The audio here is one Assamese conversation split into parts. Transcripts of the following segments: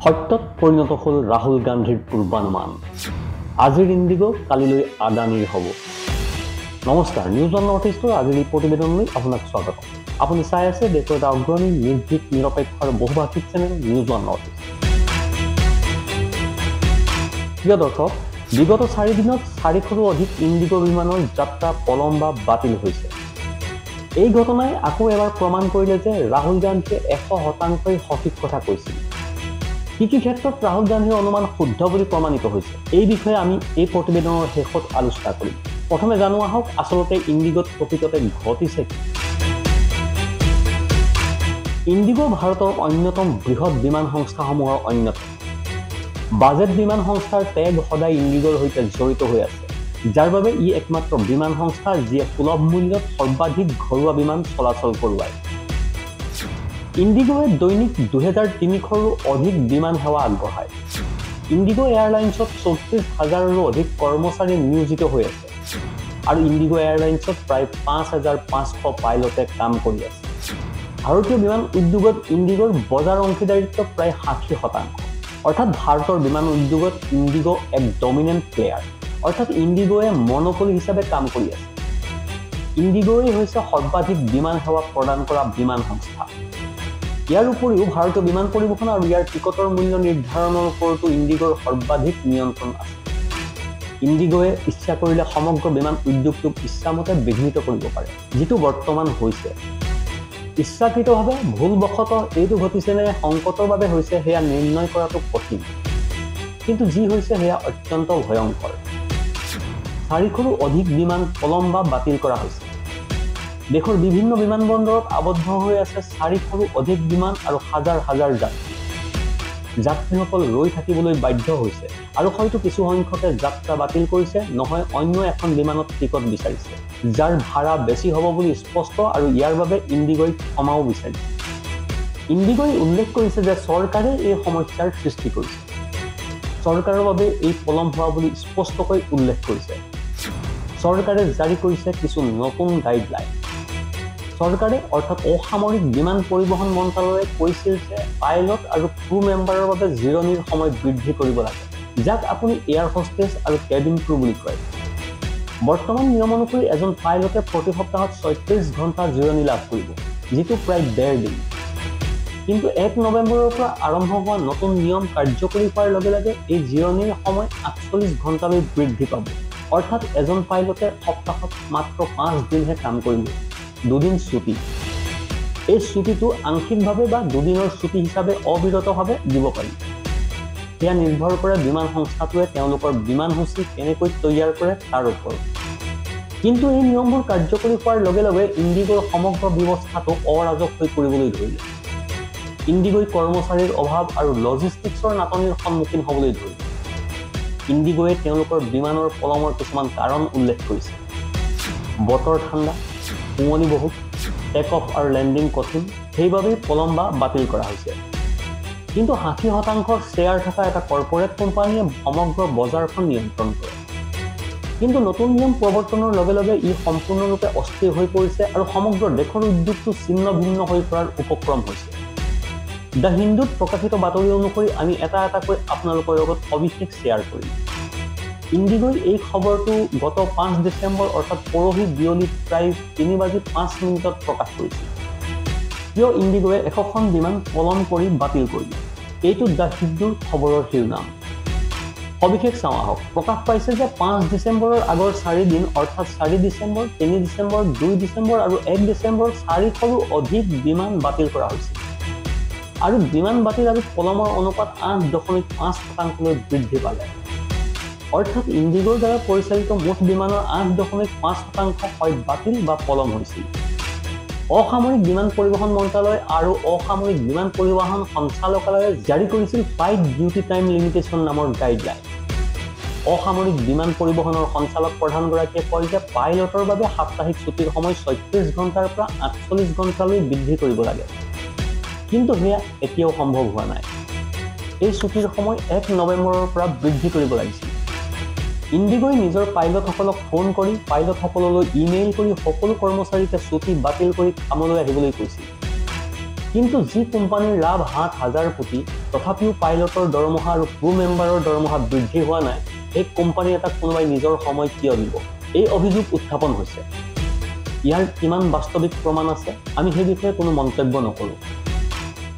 সত্যত পৰিণত হ'ল ৰাহুল গান্ধীৰ পূৰ্বানুমান। আজিৰ ইণ্ডিগো কালিলৈ আদানীৰ হ'ব। নমস্কাৰ, নিউজ অন নৰ্থ ইষ্টৰ আজিৰ এই প্ৰতিবেদনলৈ আপোনাক স্বাগতম। আপুনি চাই আছে দেশৰ এটা অগ্ৰণী নিৰ্ভীক নিৰপেক্ষ আৰু বহুভাষিক channel news on north east. প্ৰিয় দৰ্শক, বিগত 4 দিনত 400ৰো অধিক ইণ্ডিগো বিমানৰ যাত্ৰা পলম বা বাতিল হৈছে। এই ঘটনাই আকৌ এবাৰ প্ৰমাণ কৰিলে যে ৰাহুল গান্ধীয়ে 100% সঠিক কথা কৈছিল। কি ক্ষেত্ৰত ৰাহুল গান্ধীৰ অনুমান শুদ্ধ বুলি প্ৰমাণিত হৈছে, এই বিষয়ে আমি এই প্ৰতিবেদনৰ শেষত আলোচনা কৰিম। প্ৰথমে জানো আহক আচলতে ইণ্ডিগোত প্ৰকৃততে ঘটিছে কি। ইণ্ডিগো ভাৰতৰ অন্যতম বৃহৎ বিমান সংস্থাসমূহৰ অন্যতম। বাজেট বিমান সংস্থাৰ টেগ সদায় ইণ্ডিগোৰ সৈতে জড়িত হৈ আছে, যাৰ বাবে ই একমাত্ৰ বিমান সংস্থা যিয়ে সুলভ মূল্যত সৰ্বাধিক ঘৰুৱা বিমান চলাচল কৰোৱায়। ইণ্ডিগোৱে দৈনিক 2300ৰো অধিক বিমান সেৱা আগবঢ়ায়। ইণ্ডিগো এয়াৰলাইন্সত 34,000ৰো অধিক কৰ্মচাৰী নিয়োজিত হৈ আছে আৰু ইণ্ডিগো এয়াৰলাইন্সত প্ৰায় 5,500 পাইলটে কাম কৰি আছে। ভাৰতীয় বিমান উদ্যোগত ইণ্ডিগোৰ বজাৰ অংশীদাৰিত্ব প্ৰায় 60%। অৰ্থাৎ ভাৰতৰ বিমান উদ্যোগত ইণ্ডিগো এক ডমিনেণ্ট প্লেয়াৰ, অৰ্থাৎ ইণ্ডিগোৱে মনোপলি হিচাপে কাম কৰি আছে। ইণ্ডিগোৱে হৈছে সৰ্বাধিক বিমান সেৱা প্ৰদান কৰা বিমান সংস্থা। ইয়াৰ উপৰিও ভাৰতীয় বিমান পৰিবহণ আৰু ইয়াৰ টিকটৰ মূল্য নিৰ্ধাৰণৰ ওপৰতো ইণ্ডিগোৰ সৰ্বাধিক নিয়ন্ত্ৰণ আছে। ইণ্ডিগোৱে ইচ্ছা কৰিলে সমগ্ৰ বিমান উদ্যোগটোক ইচ্ছামতে বিঘ্নিত কৰিব পাৰে, যিটো বৰ্তমান হৈছে। ইচ্ছাকৃতভাৱে ভুলবশতঃ এইটো ঘটিছে নে সংকটৰ বাবে হৈছে সেয়া নিৰ্ণয় কৰাটো কঠিন, কিন্তু যি হৈছে সেয়া অত্যন্ত ভয়ংকৰ। 400ৰো অধিক বিমান পলম বা বাতিল কৰা হৈছে। দেশৰ বিভিন্ন বিমানবন্দৰত আবদ্ধ হৈ আছে 400ৰো অধিক বিমান আৰু হাজাৰ হাজাৰ যাত্ৰী। যাত্ৰীসকল ৰৈ থাকিবলৈ বাধ্য হৈছে আৰু হয়তো কিছু সংখ্যকে যাত্ৰা বাতিল কৰিছে, নহয় অন্য এখন বিমানত টিকট বিচাৰিছে, যাৰ ভাড়া বেছি হ'ব বুলি স্পষ্ট, আৰু ইয়াৰ বাবে ইণ্ডিগোই ক্ষমাও বিচাৰিছে। ইণ্ডিগোই উল্লেখ কৰিছে যে চৰকাৰে এই সমস্যাৰ সৃষ্টি কৰিছে। চৰকাৰৰ বাবে এই পলম হোৱা বুলি স্পষ্টকৈ উল্লেখ কৰিছে। চৰকাৰে জাৰি কৰিছে কিছু নতুন গাইডলাইন। চৰকাৰে অৰ্থাৎ অসামৰিক বিমান পৰিবহণ মন্ত্ৰালয়ে কৈছিল যে পাইলট আৰু ক্ৰু মেম্বাৰৰ বাবে জিৰণিৰ সময় বৃদ্ধি কৰিব লাগে, যাক আপুনি এয়াৰ হোষ্টেছ আৰু কেবিন ক্ৰু বুলি কয়। বৰ্তমান নিয়ম অনুসৰি এজন পাইলটে প্ৰতি সপ্তাহত 36 ঘণ্টা জিৰণি লাভ কৰিব, যিটো প্ৰায় 1.5 দিন। কিন্তু 1 নৱেম্বৰৰ পৰা আৰম্ভ হোৱা নতুন নিয়ম কাৰ্যকৰী হোৱাৰ লগে লগে এই জিৰণিৰ সময় 48 ঘণ্টালৈ বৃদ্ধি পাব। অৰ্থাৎ এজন পাইলটে সপ্তাহত মাত্ৰ 5 দিনহে কাম কৰিব, 2 দিন ছুটি। এই ছুটিটো আংশিকভাৱে বা 2 দিনৰ ছুটি হিচাপে অবিৰতভাৱে দিব পাৰি। সেয়া নিৰ্ভৰ কৰে বিমান সংস্থাটোৱে তেওঁলোকৰ বিমান সূচী কেনেকৈ তৈয়াৰ কৰে তাৰ ওপৰত। কিন্তু এই নিয়মবোৰ কাৰ্যকৰী হোৱাৰ লগে লগে ইণ্ডিগোৰ সমগ্ৰ ব্যৱস্থাটো অৰাজক হৈ পৰিবলৈ ধৰিলে। ইণ্ডিগোই কৰ্মচাৰীৰ অভাৱ আৰু লজিষ্টিক্সৰ নাটনিৰ সন্মুখীন হ'বলৈ ধৰিলে। ইণ্ডিগোৱে তেওঁলোকৰ বিমানৰ পলমৰ কিছুমান কাৰণ উল্লেখ কৰিছে। বতৰ ঠাণ্ডা, কুঁৱলী বহুত, টেক অফ আৰু লেণ্ডিং কঠিন, সেইবাবেই পলম বা বাতিল কৰা হৈছে। কিন্তু 60% শ্বেয়াৰ থকা এটা কৰ্পৰেট কোম্পানীয়ে সমগ্ৰ বজাৰখন নিয়ন্ত্ৰণ কৰে। কিন্তু নতুন নিয়ম প্ৰৱৰ্তনৰ লগে লগে ই সম্পূৰ্ণৰূপে অস্থিৰ হৈ পৰিছে আৰু সমগ্ৰ দেশৰ উদ্যোগটো ছিন্ন ভিন্ন হৈ পৰাৰ উপক্ৰম হৈছে। দ্য হিন্দুত প্ৰকাশিত বাতৰি অনুসৰি আমি এটাকৈ আপোনালোকৰ লগত সবিশেষ শ্বেয়াৰ কৰিম। ইণ্ডিগোই এই খবৰটো গত 5 ডিচেম্বৰ অৰ্থাৎ পৰহি বিয়লি প্ৰায় 3:05 প্ৰকাশ কৰিছিল। কিয় ইণ্ডিগোৱে 100খন বিমান পলম কৰি বাতিল কৰিলে, এইটো দ্য হিন্দুৰ খবৰৰ শিৰোনাম। সবিশেষ চাওঁ আহক। প্ৰকাশ পাইছে যে 5 ডিচেম্বৰৰ আগৰ 4 দিন অৰ্থাৎ 4 ডিচেম্বৰ, 3 ডিচেম্বৰ, 2 ডিচেম্বৰ আৰু 1 ডিচেম্বৰ 400ৰো অধিক বিমান বাতিল কৰা হৈছিল। আৰু বিমান বাতিল আৰু পলমৰ অনুপাত 8.5%লৈ বৃদ্ধি পালে। অৰ্থাৎ ইণ্ডিগোৰ দ্বাৰা পৰিচালিত মুঠ বিমানৰ 8.5% হয় বাতিল বা পলম হৈছিল। অসামৰিক বিমান পৰিবহণ মন্ত্ৰালয় আৰু অসামৰিক বিমান পৰিবহণ সঞ্চালকালয়ে জাৰি কৰিছিল ফ্লাইট ডিউটি টাইম লিমিটেশ্যন নামৰ গাইডলাইন। অসামৰিক বিমান পৰিবহণৰ সঞ্চালক প্ৰধানগৰাকীয়ে কয় যে পাইলটৰ বাবে সাপ্তাহিক ছুটিৰ সময় 36 ঘণ্টাৰ পৰা 48 ঘণ্টালৈ বৃদ্ধি কৰিব লাগে। কিন্তু সেয়া এতিয়াও সম্ভৱ হোৱা নাই। এই ছুটিৰ সময় 1 নৱেম্বৰৰ পৰা বৃদ্ধি কৰিব লাগিছিল। ইণ্ডিগোই নিজৰ পাইলটসকলক ফোন কৰি পাইলটসকললৈ ইমেইল কৰি সকলো কৰ্মচাৰীকে ছুটি বাতিল কৰি কামলৈ আহিবলৈ কৈছিল। কিন্তু যি কোম্পানীৰ লাভ 7,000 কোটি তথাপিও পাইলটৰ দৰমহা আৰু ক্ৰু মেম্বাৰৰ দৰমহা বৃদ্ধি হোৱা নাই, এই কোম্পানী এটাক কোনোবাই নিজৰ সময় কিয় দিব? এই অভিযোগ উত্থাপন হৈছে। ইয়াৰ কিমান বাস্তৱিক প্ৰমাণ আছে আমি সেই বিষয়ে কোনো মন্তব্য নকৰোঁ।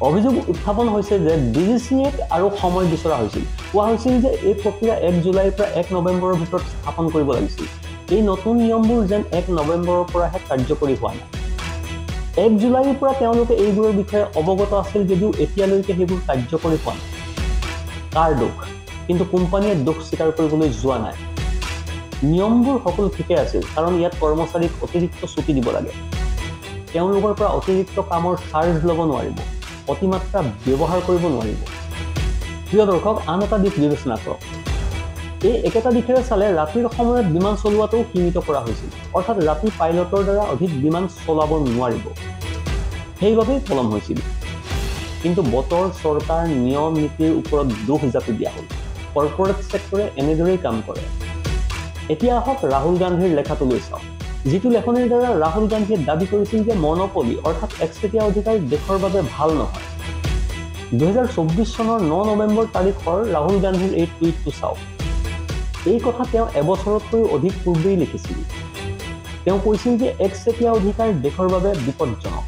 অভিযোগ উত্থাপন হৈছে যে DGCA আৰু সময় বিচৰা হৈছিল। কোৱা হৈছিল যে এই প্ৰক্ৰিয়া 1 জুলাইৰ পৰা 1 নৱেম্বৰৰ ভিতৰত স্থাপন কৰিব লাগিছিল। এই নতুন নিয়মবোৰ যেন 1 নৱেম্বৰৰ পৰাহে কাৰ্যকৰী হোৱা নাই। 1 জুলাইৰ পৰা তেওঁলোকে এইবোৰৰ বিষয়ে অৱগত আছিল যদিও এতিয়ালৈকে সেইবোৰ কাৰ্যকৰী হোৱা নাই। কাৰ দোষ? কিন্তু কোম্পানীয়ে দোষ স্বীকাৰ কৰিবলৈ যোৱা নাই। নিয়মবোৰ সকলো ঠিকে আছিল, কাৰণ ইয়াত কৰ্মচাৰীক অতিৰিক্ত ছুটি দিব লাগে। তেওঁলোকৰ পৰা অতিৰিক্ত কামৰ চাৰ্জ ল'ব নোৱাৰিব, অতিমাত্ৰা ব্যৱহাৰ কৰিব নোৱাৰিব। প্ৰিয় দৰ্শক, আন এটা দিশ বিবেচনা কৰক। এই একেটা দিশেৰে চালে ৰাতিৰ সময়ত বিমান চলোৱাটো সীমিত কৰা হৈছিল, অৰ্থাৎ ৰাতি পাইলটৰ দ্বাৰা অধিক বিমান চলাব নোৱাৰিব। সেইবাবেই পলম হৈছিল। কিন্তু বতৰ, চৰকাৰ, নিয়ম নীতিৰ ওপৰত দোষ জাপি দিয়া হ'ল। কৰ্পৰেট ছেক্টৰে এনেদৰেই কাম কৰে। এতিয়া আহক ৰাহুল গান্ধীৰ লেখাটোলৈ চাওক। যিটো লেখনিৰ দ্বাৰা ৰাহুল গান্ধীয়ে দাবী কৰিছিল যে মনপলি অৰ্থাৎ একচেটিয়া অধিকাৰ দেশৰ বাবে ভাল নহয়। 2024 চনৰ 9 নৱেম্বৰ তাৰিখৰ ৰাহুল গান্ধীৰ এই টুইটটো চাওক। এই কথা তেওঁ এবছৰতকৈও অধিক পূৰ্বেই লিখিছিল। তেওঁ কৈছিল যে একচেটিয়া অধিকাৰ দেশৰ বাবে বিপদজনক।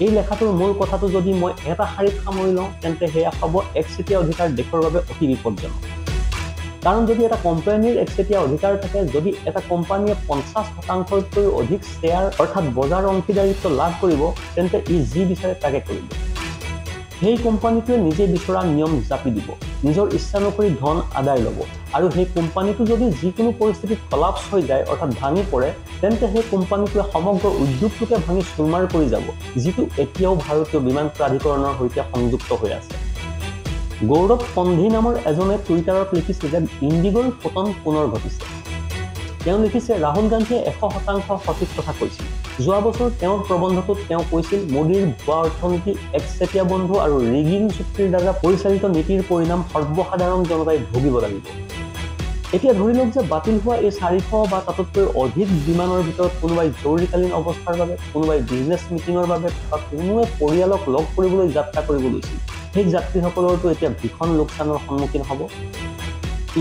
এই লেখাটোৰ মূল কথাটো যদি মই এটা শাৰীত সামৰি লওঁ তেন্তে সেয়া হ'ব একচেটিয়া অধিকাৰ দেশৰ বাবে অতি বিপদজনক। কাৰণ যদি এটা কোম্পানীৰ একচেটিয়া অধিকাৰ থাকে, যদি এটা কোম্পানীয়ে 50%তকৈও অধিক শ্বেয়াৰ অৰ্থাৎ বজাৰ অংশীদাৰিত্ব লাভ কৰিব, তেন্তে ই যি বিচাৰে তাকে কৰিব। সেই কোম্পানীটোৱে নিজে বিচৰা নিয়ম জাপি দিব, নিজৰ ইচ্ছানুসৰি ধন আদায় ল'ব, আৰু সেই কোম্পানীটো যদি যিকোনো পৰিস্থিতিত কলাপছ হৈ যায় অৰ্থাৎ ভাঙি পৰে, তেন্তে সেই কোম্পানীটোৱে সমগ্ৰ উদ্যোগটোকে ভাঙি চুৰমাৰ কৰি যাব, যিটো এতিয়াও ভাৰতীয় বিমান প্ৰাধিকৰণৰ সৈতে সংযুক্ত হৈ আছে। গৌৰৱ পন্ধি নামৰ এজনে টুইটাৰত লিখিছে যে ইণ্ডিগোৰ পতন পুনৰ ঘটিছে। তেওঁ লিখিছে, ৰাহুল গান্ধীয়ে 100% সঠিক কথা কৈছিল। যোৱা বছৰ তেওঁৰ প্ৰবন্ধটোত তেওঁ কৈছিল, মোদীৰ ভুৱা অৰ্থনীতি, একচেটিয়া বন্ধু আৰু ৰিগিং চুক্তিৰ দ্বাৰা পৰিচালিত নীতিৰ পৰিণাম সৰ্বসাধাৰণ জনতাই ভুগিব লাগিব। এতিয়া ধৰি লওক যে বাতিল হোৱা এই 400 বা তাতকৈ অধিক বিমানৰ ভিতৰত কোনোবাই জৰুৰীকালীন অৱস্থাৰ বাবে, কোনোবাই বিজনেছ মিটিঙৰ বাবে বা কোনোৱে পৰিয়ালক লগ কৰিবলৈ যাত্ৰা কৰিব লৈছিল। সেই যাত্ৰীসকলৰতো এতিয়া ভীষণ লোকচানৰ সন্মুখীন হ'ব।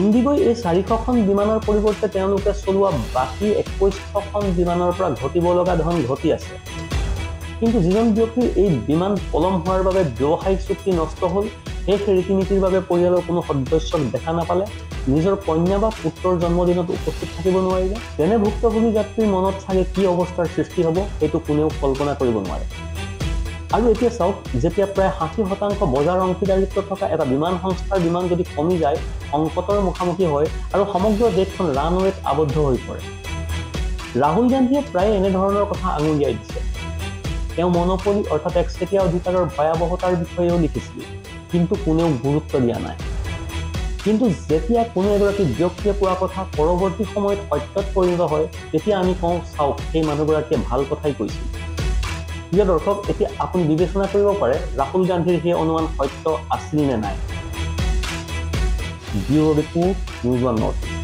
ইণ্ডিগোই এই 400খন বিমানৰ পৰিৱৰ্তে তেওঁলোকে চলোৱা বাকী 2100খন বিমানৰ পৰা ঘটিব লগা ধন ঘটি আছে। কিন্তু যিজন ব্যক্তিৰ এই বিমান পলম হোৱাৰ বাবে ব্যৱসায়িক চুক্তি নষ্ট হ'ল, সেই ৰীতি-নীতিৰ বাবে পৰিয়ালৰ কোনো সদস্যক দেখা নাপালে, নিজৰ কন্যা বা পুত্ৰৰ জন্মদিনত উপস্থিত থাকিব নোৱাৰিলে, তেনে ভুক্তভোগী যাত্ৰীৰ মনত চাগে কি অৱস্থাৰ সৃষ্টি হ'ব সেইটো কোনেও কল্পনা কৰিব নোৱাৰে। আৰু এতিয়া চাওক, যেতিয়া প্ৰায় 60% বজাৰ অংশীদাৰিত্ব থকা এটা বিমান সংস্থাৰ বিমান যদি কমি যায়, সংকটৰ মুখামুখি হয় আৰু সমগ্ৰ দেশখন ৰানৱেত আবদ্ধ হৈ পৰে। ৰাহুল গান্ধীয়ে প্ৰায় এনেধৰণৰ কথা আঙুলিয়াই দিছে। তেওঁ মনোপলি অৰ্থাৎ একচেটিয়া অধিকাৰৰ ভয়াৱহতাৰ বিষয়েও লিখিছিল, কিন্তু কোনেও গুৰুত্ব দিয়া নাই। কিন্তু যেতিয়া কোনো এগৰাকী ব্যক্তিয়ে কোৱা কথা পৰৱৰ্তী সময়ত সত্যত পৰিণত হয়, তেতিয়া আমি কওঁ, চাওক, সেই মানুহগৰাকীয়ে ভাল কথাই কৈছিল। প্ৰিয় দৰ্শক, এতিয়া আপুনি বিবেচনা কৰিব পাৰে ৰাহুল গান্ধীৰ সেই অনুমান সত্য আছিল নে নাই। Bureau report, news one north east.